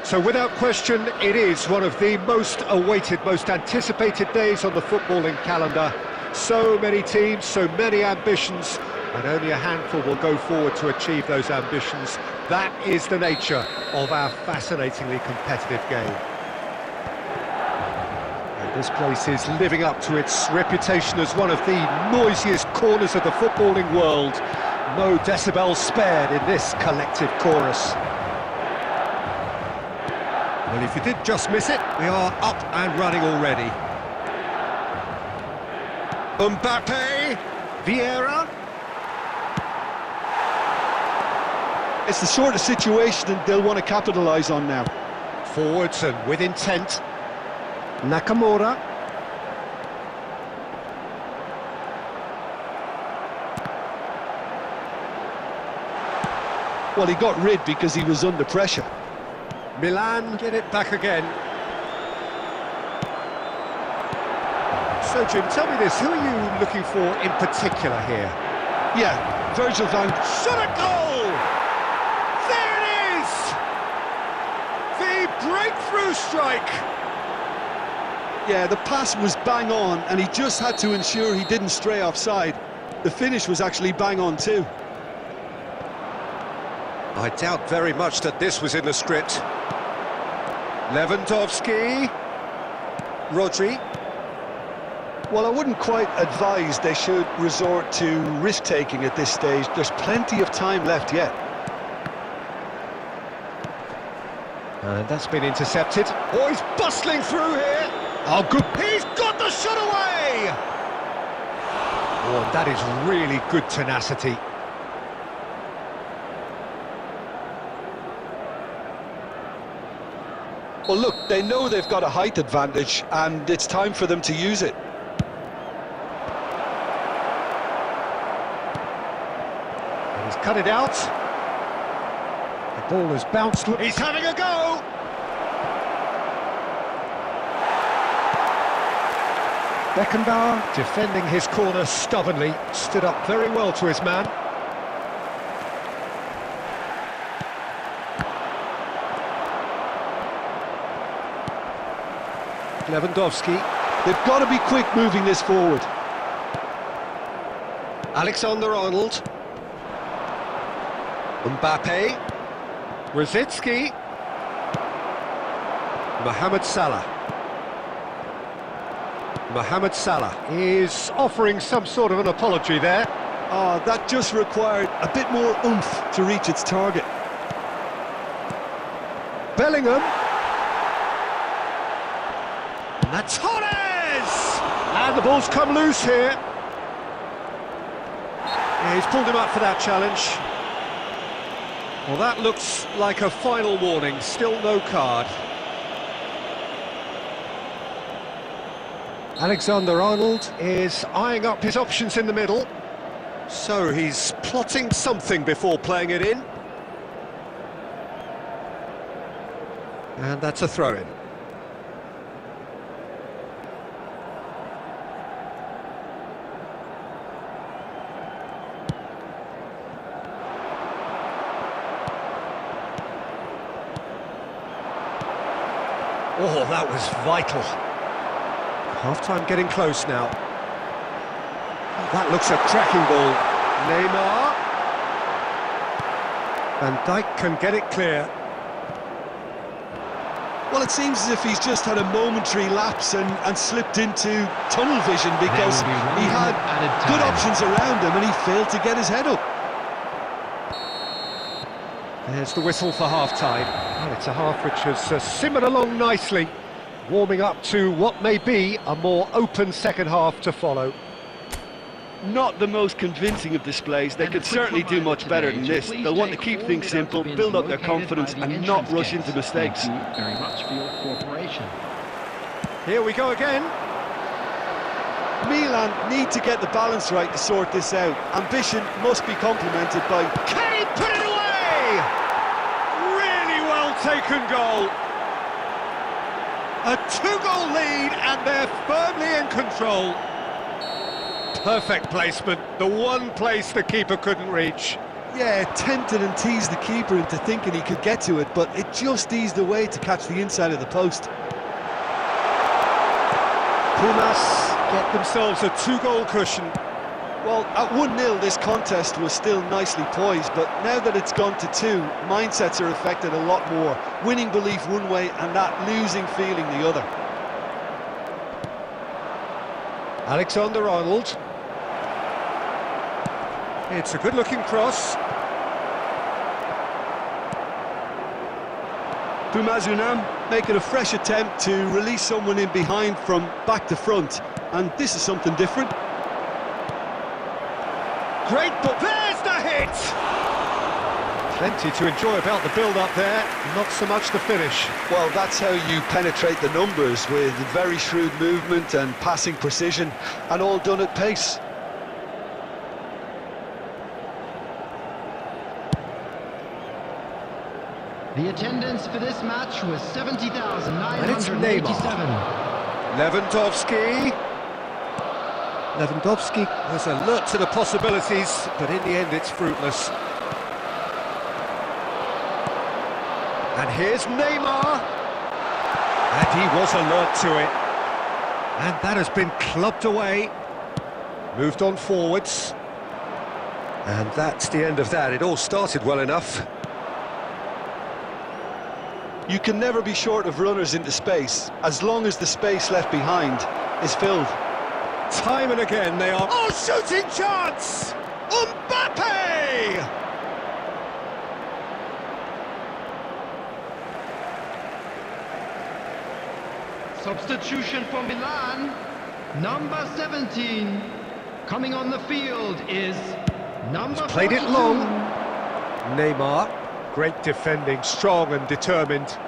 So without question, it is one of the most awaited, most anticipated days on the footballing calendar. So many teams, so many ambitions, and only a handful will go forward to achieve those ambitions. That is the nature of our fascinatingly competitive game. And this place is living up to its reputation as one of the noisiest corners of the footballing world. No decibels spared in this collective chorus. Well, if you did just miss it, we are up and running already. Mbappe, Vieira. It's the sort of situation that they'll want to capitalise on now. Forwards and with intent. Nakamura. Well, he got rid because he was under pressure. Milan get it back again. So, Jim, tell me this, who are you looking for in particular here? Yeah, Virgil van... Shot a goal! There it is! The breakthrough strike! Yeah, the pass was bang on, and he just had to ensure he didn't stray offside. The finish was actually bang on too. I doubt very much that this was in the script. Lewandowski. Rodri. Well, I wouldn't quite advise they should resort to risk-taking at this stage. There's plenty of time left yet. And that's been intercepted. Oh, he's bustling through here. Oh, good. He's got the shot away! Oh, that is really good tenacity. Well, look, they know they've got a height advantage, and it's time for them to use it. He's cut it out. The ball has bounced. He's having a go! Beckenbauer, defending his corner stubbornly, stood up very well to his man. Lewandowski. They've got to be quick moving this forward. Alexander-Arnold. Mbappe. Rosicki. Mohamed Salah. Mohamed Salah is offering some sort of an apology there. Oh, that just required a bit more oomph to reach its target. Bellingham. And that's Torres! And the ball's come loose here. Yeah, he's pulled him up for that challenge. Well, that looks like a final warning. Still no card. Alexander-Arnold is eyeing up his options in the middle. So he's plotting something before playing it in. And that's a throw-in. Oh, that was vital. Half-time getting close now. That looks a cracking ball. Neymar. Van Dijk can get it clear. Well, it seems as if he's just had a momentary lapse and slipped into tunnel vision because he had good options around him and he failed to get his head up. There's the whistle for half-time. Well, it's a half which has simmered along nicely, warming up to what may be a more open second half to follow. Not the most convincing of displays. They could certainly do much better than this. They'll want to keep things simple, build up their confidence and not rush into mistakes. Thank you very much for your cooperation. Here we go again. Milan need to get the balance right to sort this out. Ambition must be complemented by... Can he put it away? Really well taken goal. A two-goal lead and they're firmly in control. Perfect placement, the one place the keeper couldn't reach. Yeah, tempted and teased the keeper into thinking he could get to it, but it just eased away to catch the inside of the post. Pumas get themselves a 2-goal cushion. Well, at 1-0 this contest was still nicely poised, but now that it's gone to 2, mindsets are affected a lot more. Winning belief one way and that losing feeling the other. Alexander-Arnold. It's a good-looking cross. Pumas Unam making a fresh attempt to release someone in behind from back to front, and this is something different. Great, but there's the hit! Plenty to enjoy about the build-up there, not so much the finish. Well, that's how you penetrate the numbers, with very shrewd movement and passing precision, and all done at pace. The attendance for this match was 70,987. Lewandowski. Lewandowski was alert to the possibilities, but in the end it's fruitless. And here's Neymar. And he was alert to it. And that has been clubbed away. Moved on forwards. And that's the end of that. It all started well enough. You can never be short of runners into space, as long as the space left behind is filled. Time and again they are... Oh, shooting chance! Mbappe! Substitution for Milan, number 17. Coming on the field is number Played 42. it long. Neymar, great defending, strong and determined.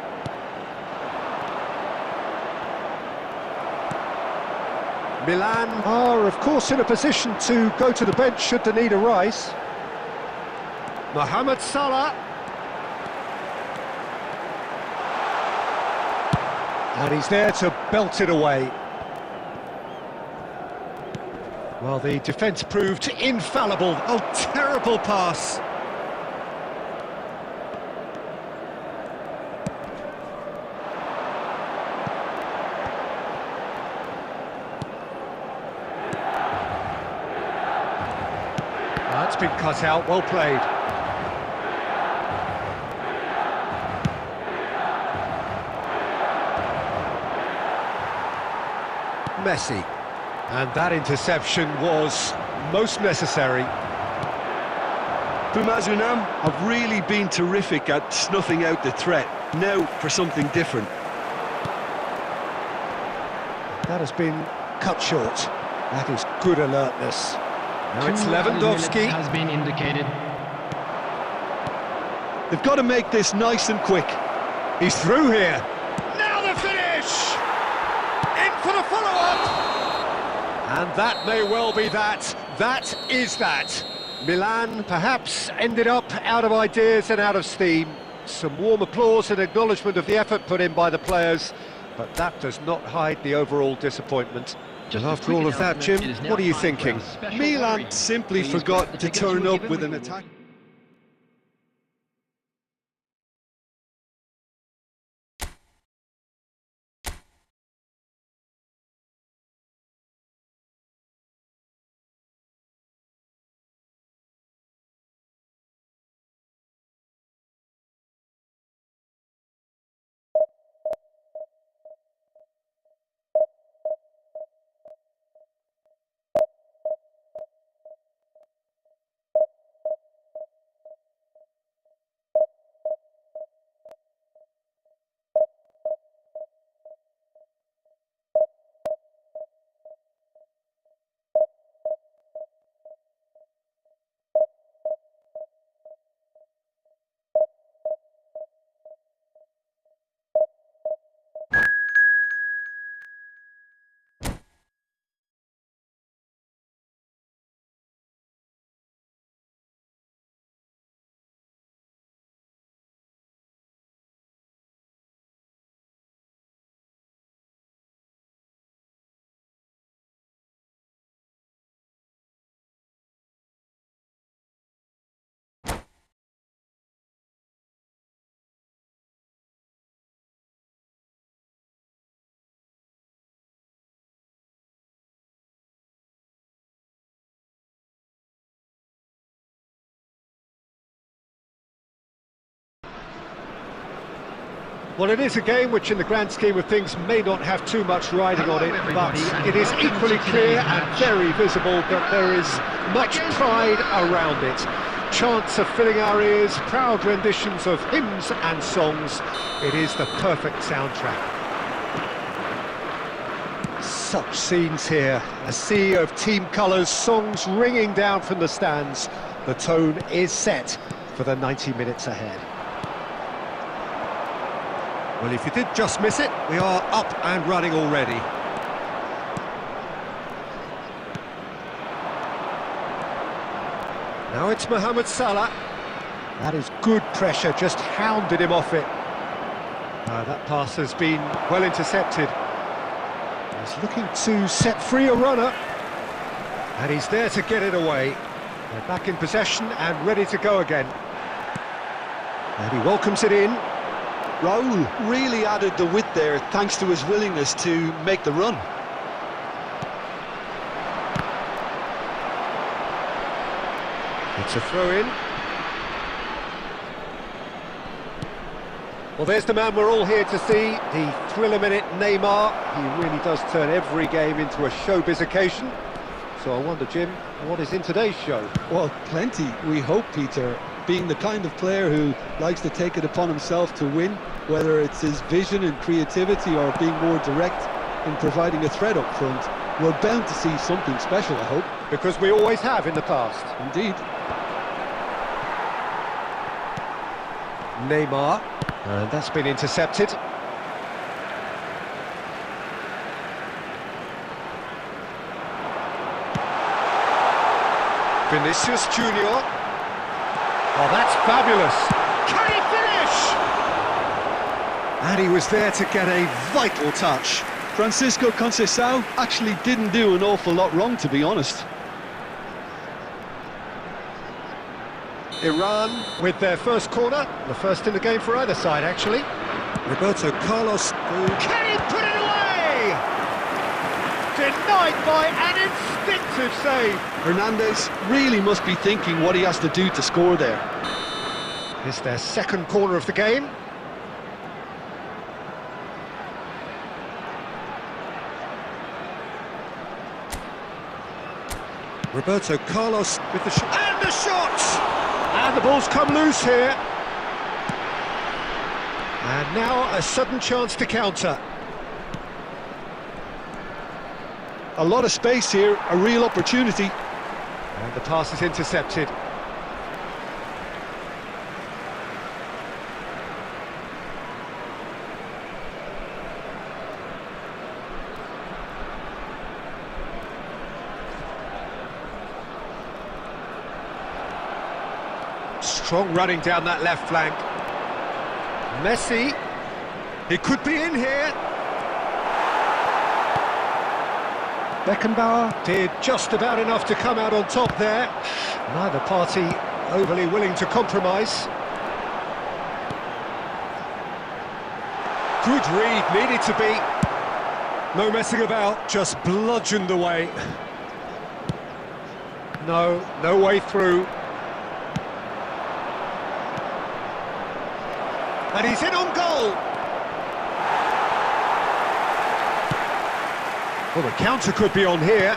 Milan are, of course, in a position to go to the bench should the need arise. Mohamed Salah. And he's there to belt it away. Well, the defence proved infallible. Oh, terrible pass. That's been cut out, well played. Messi. And that interception was most necessary. Pumas Unam have really been terrific at snuffing out the threat. Now for something different. That has been cut short. That is good alertness. Now it's Lewandowski. Has been indicated. They've got to make this nice and quick. He's through here. Now the finish! In for the follow-up! And that may well be that. That is that. Milan perhaps ended up out of ideas and out of steam. Some warm applause and acknowledgement of the effort put in by the players, but that does not hide the overall disappointment. Just after all of that, Jim, what are you thinking? Milan simply forgot to turn up with an attack. Well, it is a game which in the grand scheme of things may not have too much riding on it, but it is equally clear and very visible that there is much pride around it. Chants are filling our ears, proud renditions of hymns and songs. It is the perfect soundtrack. Such scenes here, a sea of team colours, songs ringing down from the stands. The tone is set for the 90 minutes ahead. Well, if you did just miss it, we are up and running already. Now it's Mohamed Salah. That is good pressure, just hounded him off it. That pass has been well intercepted. He's looking to set free a runner. And he's there to get it away. They're back in possession and ready to go again. And he welcomes it in. Raul really added the width there thanks to his willingness to make the run. It's a throw-in. Well, there's the man we're all here to see, the thriller-minute Neymar. He really does turn every game into a showbiz occasion. So I wonder, Jim, what is in today's show? Well, plenty, we hope, Peter. Being the kind of player who likes to take it upon himself to win, whether it's his vision and creativity or being more direct in providing a threat up front, we're bound to see something special, I hope. Because we always have in the past. Indeed. Neymar, and that's been intercepted. Vinicius Junior. Oh, that's fabulous. Can he finish? And he was there to get a vital touch. Francisco Conceição actually didn't do an awful lot wrong, to be honest. Iran with their first corner, the first in the game for either side, actually. Roberto Carlos. Can he put it away? Denied by an instinctive save. Hernandez really must be thinking what he has to do to score there. It's their second corner of the game. Roberto Carlos with the shot. And the shot! And the ball's come loose here. And now a sudden chance to counter. A lot of space here, a real opportunity. And the pass is intercepted. Strong running down that left flank. Messi. He could be in here. Beckenbauer did just about enough to come out on top there. Neither party overly willing to compromise. Good read, needed to be. No messing about, just bludgeoned away. No way through. And he's in on goal. Well, the counter could be on here.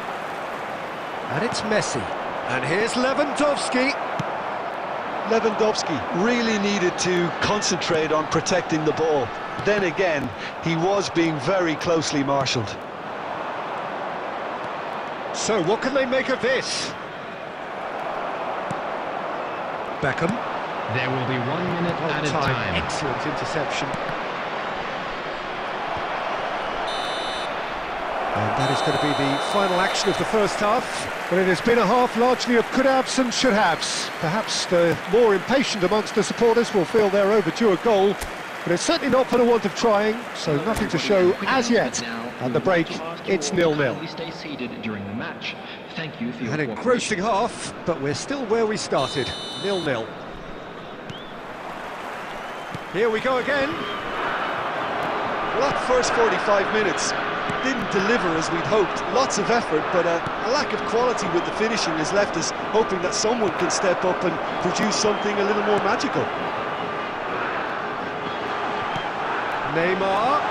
And it's Messi. And here's Lewandowski. Lewandowski really needed to concentrate on protecting the ball. Then again, he was being very closely marshalled. So, what can they make of this? Beckham. There will be 1 minute added time. Excellent interception. And that is going to be the final action of the first half. But it has been a half largely of could-haves and should-haves. Perhaps the more impatient amongst the supporters will feel they're overdue a goal. But it's certainly not for the want of trying, so nothing to show as yet. And the break, it's 0-0. Stay seated during the match. Thank you for your An engrossing half, but we're still where we started, 0-0. Here we go again. Well, that first 45 minutes didn't deliver as we'd hoped. Lots of effort, but a lack of quality with the finishing has left us hoping that someone can step up and produce something a little more magical. Neymar,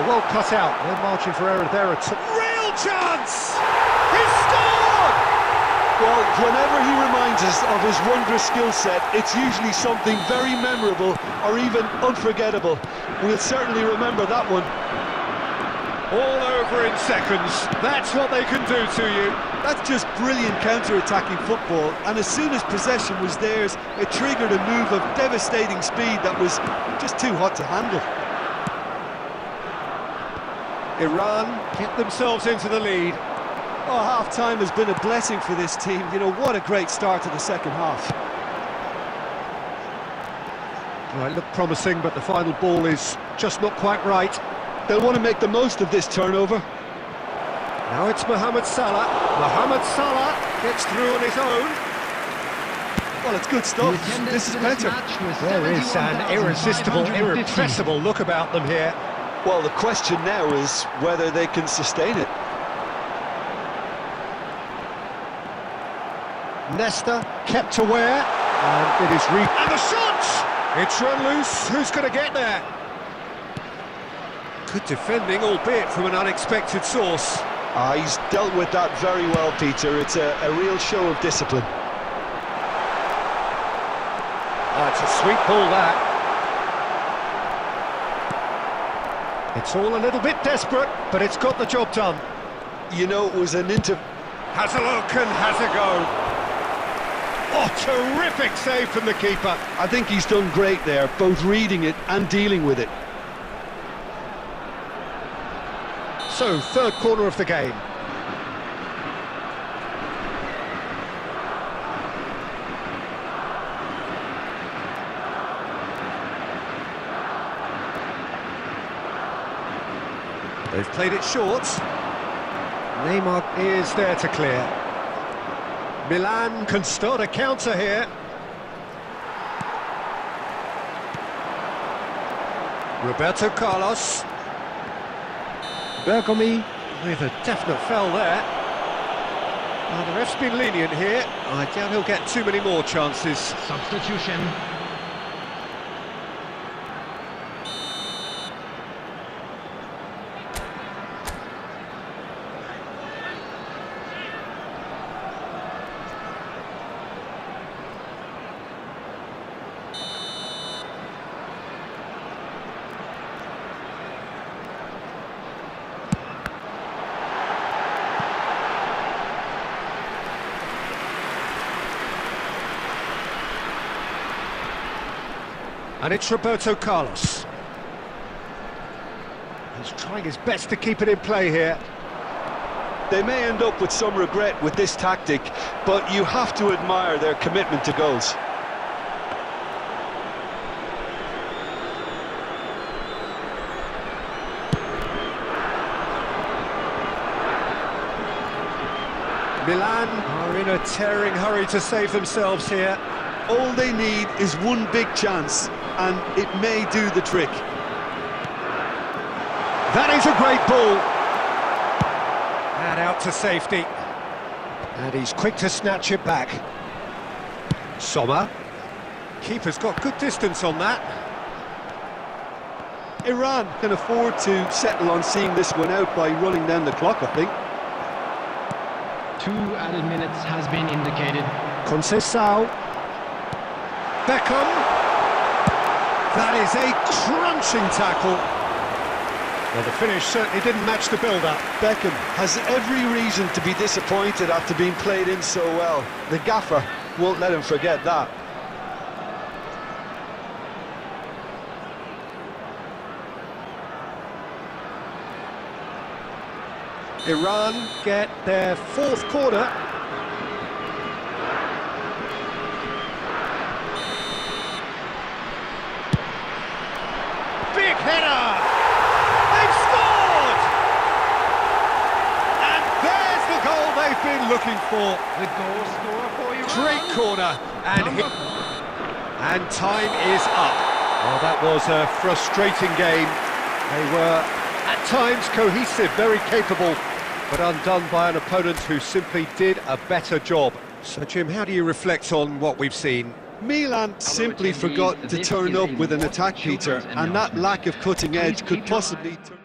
well cut out, no margin for error there at all. Real chance! He's scored! Well, whenever he reminds us of his wondrous skill set, it's usually something very memorable or even unforgettable. We'll certainly remember that one. All over in seconds, that's what they can do to you. That's just brilliant counter-attacking football, and as soon as possession was theirs, it triggered a move of devastating speed that was just too hot to handle. Iran get themselves into the lead. Oh, half-time has been a blessing for this team. You know, what a great start to the second half. Well, it looked promising, but the final ball is just not quite right. They'll want to make the most of this turnover. Now it's Mohamed Salah. Mohamed Salah gets through on his own. Well, it's good stuff. This is better. There is an irresistible, irrepressible look about them here. Well, the question now is whether they can sustain it. Nesta kept aware, and it is and the shot! It's run loose. Who's going to get there? Good defending, albeit from an unexpected source. He's dealt with that very well, Peter. It's a real show of discipline. It's a sweet ball, that. It's all a little bit desperate, but it's got the job done. You know, it was an Has a look and has a go. Oh, terrific save from the keeper. I think he's done great there, both reading it and dealing with it. So, third corner of the game. They've played it short. Neymar is there to clear. Milan can start a counter here. Roberto Carlos. Bergomi with a definite foul there. Now the ref's been lenient here. I doubt he'll get too many more chances. Substitution. And it's Roberto Carlos. He's trying his best to keep it in play here. They may end up with some regret with this tactic, but you have to admire their commitment to goals. Milan are in a tearing hurry to save themselves here. All they need is one big chance, and it may do the trick. That is a great ball. And out to safety. And he's quick to snatch it back. Sommer. Keeper's got good distance on that. Iran can afford to settle on seeing this one out by running down the clock, I think. 2 added minutes has been indicated. Conceição. Beckham. That is a crunching tackle. Well, the finish certainly didn't match the build-up. Beckham has every reason to be disappointed after being played in so well. The gaffer won't let him forget that. Iran get their fourth corner. Big header! They've scored! And there's the goal they've been looking for. The goal scorer for you. Great corner, and time is up. Well, that was a frustrating game. They were at times cohesive, very capable, but undone by an opponent who simply did a better job. So, Jim, how do you reflect on what we've seen? Milan simply forgot to turn up with an attack, Peter, and that lack of cutting edge could possibly turn...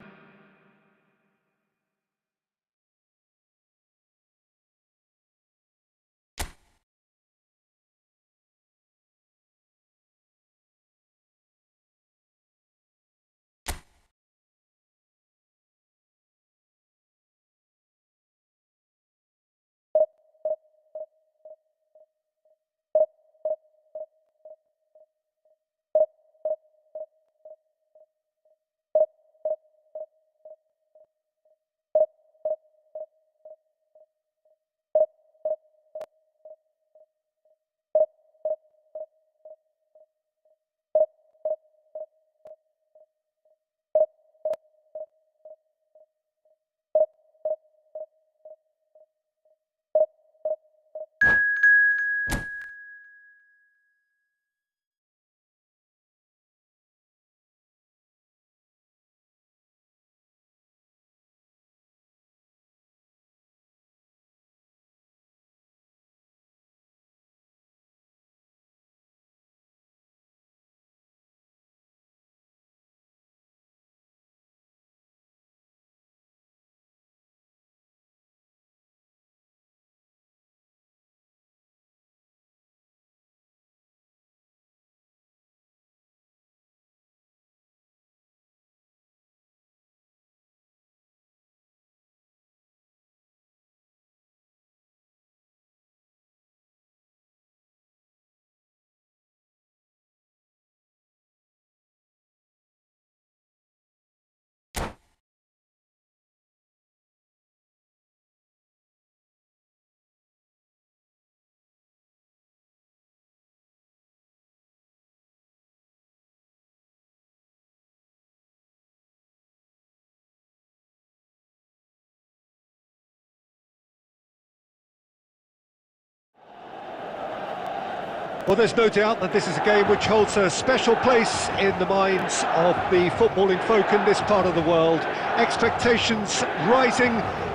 Well, there's no doubt that this is a game which holds a special place in the minds of the footballing folk in this part of the world. Expectations rising,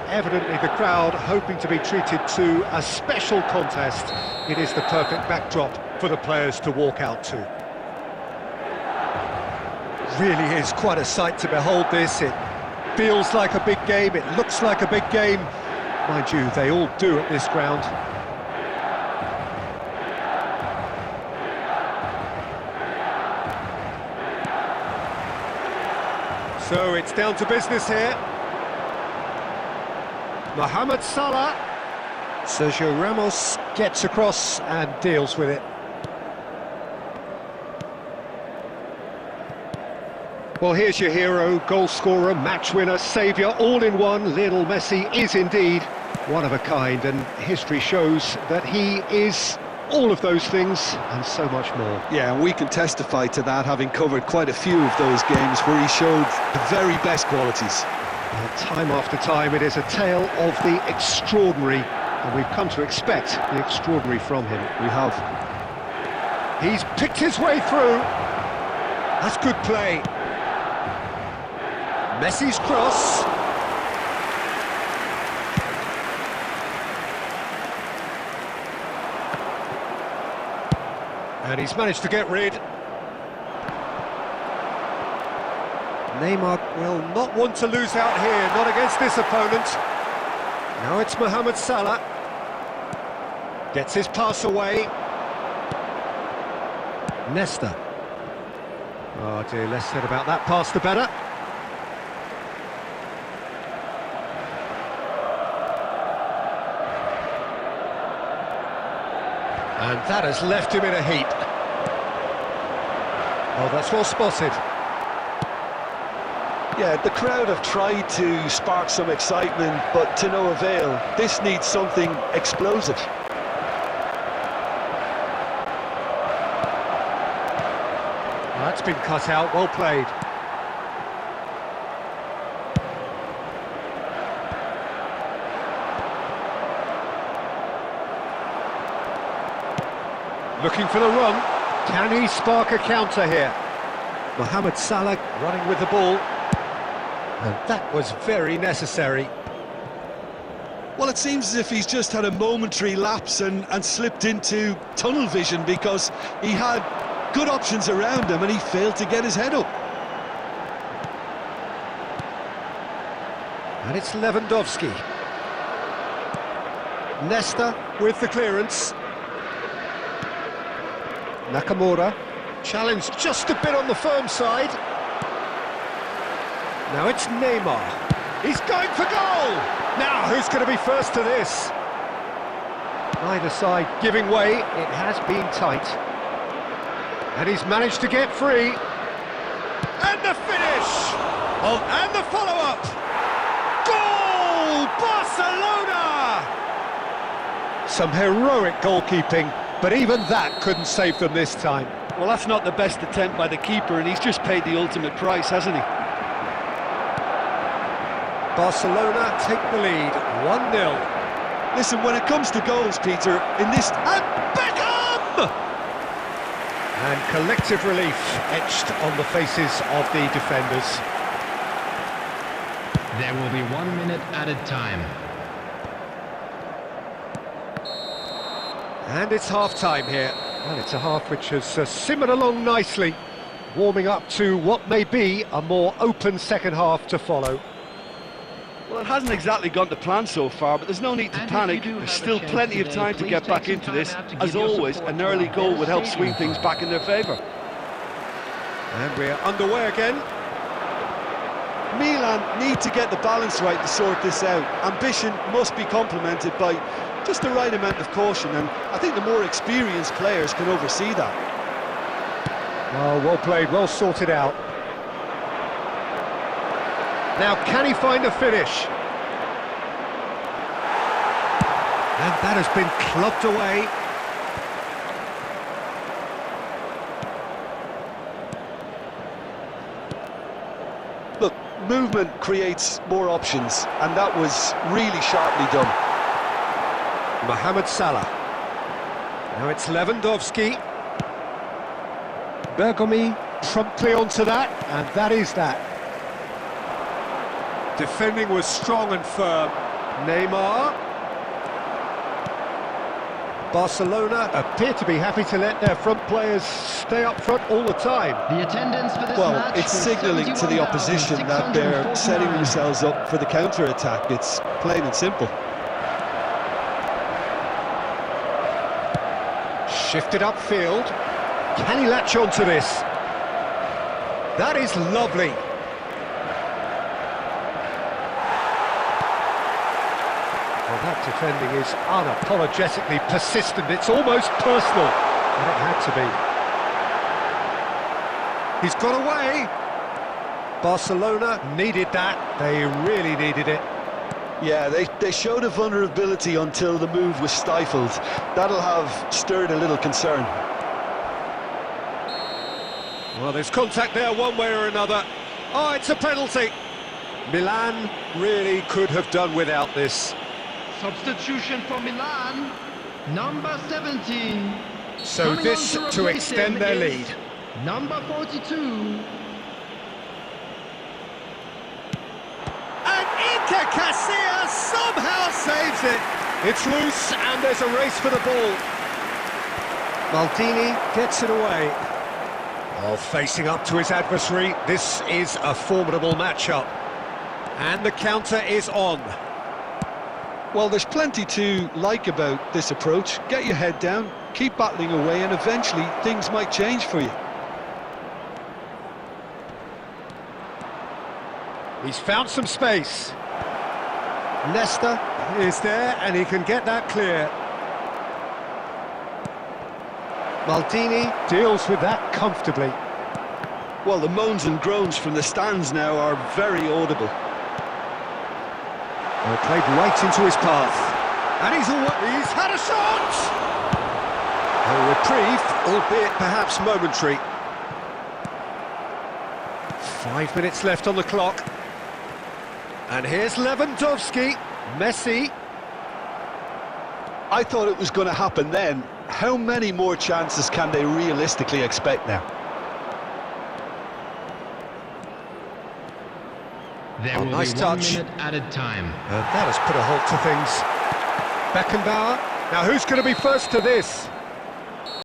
evidently the crowd hoping to be treated to a special contest. It is the perfect backdrop for the players to walk out to. Really is quite a sight to behold this. It feels like a big game, it looks like a big game. Mind you, they all do at this ground. So it's down to business here. Mohamed Salah. Sergio Ramos gets across and deals with it. Well, here's your hero, goal scorer, match winner, saviour, all in one. Lionel Messi is indeed one of a kind, and history shows that he is all of those things and so much more. Yeah, and we can testify to that, having covered quite a few of those games where he showed the very best qualities. Well, time after time, it is a tale of the extraordinary, and we've come to expect the extraordinary from him. We have. He's picked his way through. That's good play. Messi's cross. And he's managed to get rid. Neymar will not want to lose out here, not against this opponent. Now it's Mohamed Salah. Gets his pass away. Nesta. Oh dear, less said about that pass the better. And that has left him in a heap. Oh, that's well spotted. Yeah, the crowd have tried to spark some excitement, but to no avail. This needs something explosive. That's been cut out, well played. Looking for the run. Can he spark a counter here? Mohamed Salah running with the ball. And that was very necessary. Well, it seems as if he's just had a momentary lapse and slipped into tunnel vision, because he had good options around him and he failed to get his head up. And it's Lewandowski. Nesta with the clearance. Nakamura, challenged just a bit on the firm side. Now it's Neymar. He's going for goal! Now, who's going to be first to this? Neither side giving way. It has been tight. And he's managed to get free. And the finish! Oh, and the follow-up! Goal! Barcelona! Some heroic goalkeeping, but even that couldn't save them this time. Well, that's not the best attempt by the keeper, and he's just paid the ultimate price, hasn't he? Barcelona take the lead, 1-0. Listen, when it comes to goals, Peter, in this... And Beckham! And collective relief etched on the faces of the defenders. There will be 1 minute added time. And it's half-time here. Well, it's a half which has simmered along nicely, warming up to what may be a more open second half to follow. Well, it hasn't exactly gone to plan so far, but there's no need to panic. There's still plenty of time to get back into this. As always, an early goal would help swing things back in their favour. And we're underway again. Milan need to get the balance right to sort this out. Ambition must be complemented by just the right amount of caution, and I think the more experienced players can oversee that. Oh, well played, well sorted out. Now, can he find a finish? And that has been clubbed away. Look, movement creates more options, and that was really sharply done. Mohamed Salah. Now it's Lewandowski. Bergomi promptly onto that, and that is that. Defending was strong and firm. Neymar. Barcelona appear to be happy to let their front players stay up front all the time. The attendance for this Well, match it's signalling to the opposition that they're setting themselves up for the counter-attack. It's plain and simple. Shifted upfield. Can he latch on to this? That is lovely. Well, that defending is unapologetically persistent. It's almost personal, and it had to be. He's got away. Barcelona needed that. They really needed it. Yeah, they showed a vulnerability until the move was stifled. That'll have stirred a little concern. Well, there's contact there one way or another. Oh, it's a penalty. Milan really could have done without this. Substitution for Milan, number 17. So Coming this on to replace extend him their is lead. Number 42. And Iker Casillas somehow saves it. It's loose and there's a race for the ball. Maldini gets it away. Oh, facing up to his adversary, this is a formidable matchup. And the counter is on. Well, there's plenty to like about this approach. Get your head down, keep battling away, and eventually things might change for you. He's found some space. Nesta is there and he can get that clear. Maldini deals with that comfortably. Well, the moans and groans from the stands now are very audible. Well, played right into his path. And he's had a shot! A reprieve, albeit perhaps momentary. 5 minutes left on the clock. And here's Lewandowski. Messi. I thought it was going to happen then. How many more chances can they realistically expect now? There Oh, will nice be touch. 1 minute added time. And that has put a halt to things. Beckenbauer. Now who's going to be first to this?